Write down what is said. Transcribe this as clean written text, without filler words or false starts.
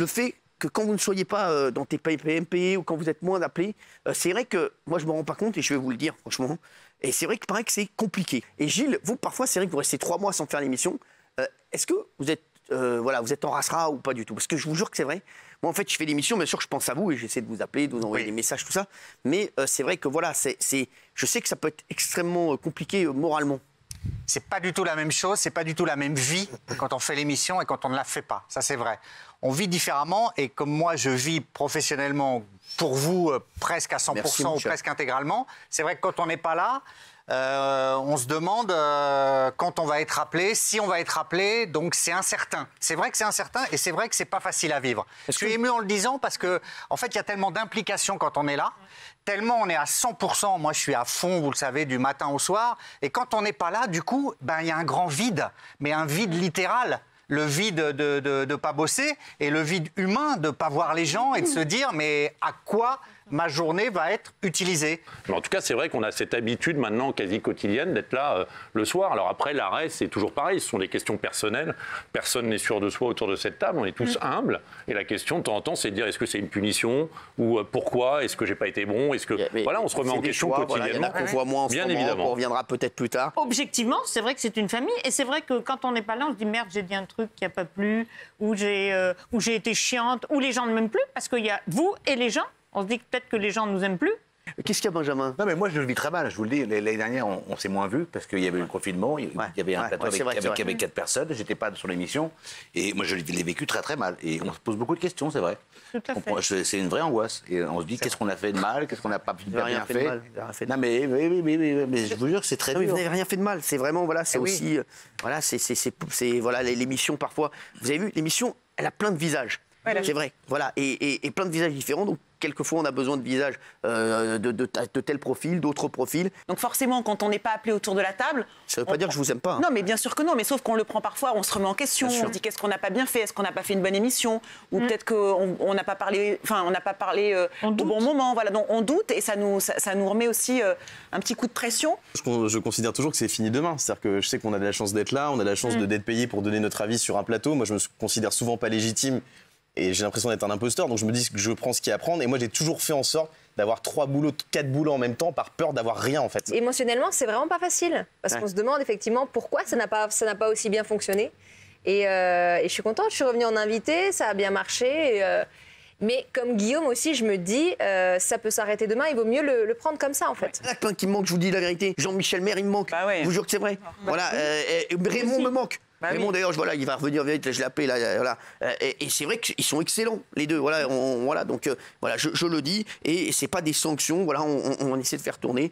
le fait que quand vous ne soyez pas dans TPMP ou quand vous êtes moins appelés, c'est vrai que moi je me rends pas compte et je vais vous le dire franchement. Et c'est vrai qu'il paraît que c'est compliqué. Et Gilles, vous parfois c'est vrai que vous restez 3 mois sans faire l'émission. Est-ce que vous êtes vous êtes en rassera ou pas du tout? Parce que je vous jure que c'est vrai. Moi en fait je fais l'émission, bien sûr je pense à vous et j'essaie de vous appeler, de vous envoyer des messages, tout ça. Mais c'est vrai que voilà, je sais que ça peut être extrêmement compliqué moralement. C'est pas du tout la même chose, c'est pas du tout la même vie quand on fait l'émission et quand on ne la fait pas. Ça, c'est vrai. On vit différemment et comme moi, je vis professionnellement pour vous presque à 100% Merci, ou presque intégralement, c'est vrai que quand on n'est pas là, on se demande quand on va être appelé, si on va être appelé, donc c'est incertain. C'est vrai que c'est incertain et c'est vrai que c'est pas facile à vivre. Je suis ému en le disant parce que, en fait, il y a tellement d'implications quand on est là, tellement on est à 100%, moi je suis à fond, vous le savez, du matin au soir, et quand on n'est pas là, du coup, ben, il y a un grand vide, mais un vide littéral. Le vide de ne pas bosser et le vide humain de ne pas voir les gens et de se dire mais à quoi ma journée va être utilisée. Mais en tout cas, c'est vrai qu'on a cette habitude maintenant quasi quotidienne d'être là le soir. Alors après, l'arrêt, c'est toujours pareil. Ce sont des questions personnelles. Personne n'est sûr de soi autour de cette table. On est tous humbles. Et la question, de temps en temps, c'est de dire est-ce que c'est une punition ou pourquoi? Est-ce que j'ai pas été bon? Est-ce que voilà, on se remet en question quotidiennement. Voilà, il y en a qu'on voit moins en bien ce moment, évidemment. on reviendra peut-être plus tard. Objectivement, c'est vrai que c'est une famille. Et c'est vrai que quand on n'est pas là, on se dit merde, j'ai dit un truc qui n'a pas plu, ou j'ai été chiante, ou les gens ne m'aiment plus, parce qu'il y a vous et les gens. On se dit que peut-être que les gens ne nous aiment plus. Qu'est-ce qu'il y a, Benjamin? Non, mais moi, je le vis très mal. Je vous le dis, l'année dernière, on s'est moins vu parce qu'il y avait eu le confinement. Il y avait un plateau avec 4 personnes. J'étais pas sur l'émission. Et moi, je l'ai vécu très, très mal. Et on se pose beaucoup de questions, c'est vrai. Tout à fait. C'est une vraie angoisse. Et on se dit, qu'est-ce qu'on a fait de mal? Qu'est-ce qu'on n'a pas bien fait? Non, mais je vous jure que c'est très dur. Vous n'avez rien fait de mal. C'est vraiment, voilà, c'est aussi... Voilà, c'est voilà, l'émission, parfois... Vous avez vu, l'émission, elle a plein de visages. Ouais, c'est vrai, voilà, et plein de visages différents. Donc, quelquefois, on a besoin de visages de tel profil, d'autres profils. Donc, forcément, quand on n'est pas appelé autour de la table... Ça ne veut pas dire que je vous aime pas. Hein. Non, mais bien sûr que non. Mais sauf qu'on le prend parfois, on se remet en question. On se dit qu'est-ce qu'on n'a pas bien fait? Est-ce qu'on n'a pas fait une bonne émission? Ou peut-être qu'on n'a pas parlé, on n'a pas parlé au bon moment. Voilà, donc on doute et ça nous remet aussi un petit coup de pression. Je considère toujours que c'est fini demain. C'est-à-dire que je sais qu'on a de la chance d'être là, on a de la chance d'être payé pour donner notre avis sur un plateau. Moi, je me considère souvent pas légitime. Et j'ai l'impression d'être un imposteur, donc je me dis que je prends ce qu'il y a à prendre. Et moi, j'ai toujours fait en sorte d'avoir 3 boulots, 4 boulots en même temps, par peur d'avoir rien, en fait. Émotionnellement, c'est vraiment pas facile. Parce qu'on se demande effectivement pourquoi ça n'a pas aussi bien fonctionné. Et je suis contente, je suis revenue en invité, ça a bien marché. Mais comme Guillaume aussi, je me dis, ça peut s'arrêter demain, il vaut mieux le prendre comme ça, en fait. Il y en a plein qui me manquent, je vous dis la vérité. Jean-Michel Maire, il me manque. Bah ouais. Je vous jure que c'est vrai. Voilà, Raymond me manque. Raymond, d'ailleurs, voilà, il va revenir, je l'ai appelé, là, voilà. Et c'est vrai qu'ils sont excellents, les deux. Voilà, voilà donc, voilà, je le dis. Et c'est pas des sanctions, voilà, on essaie de faire tourner.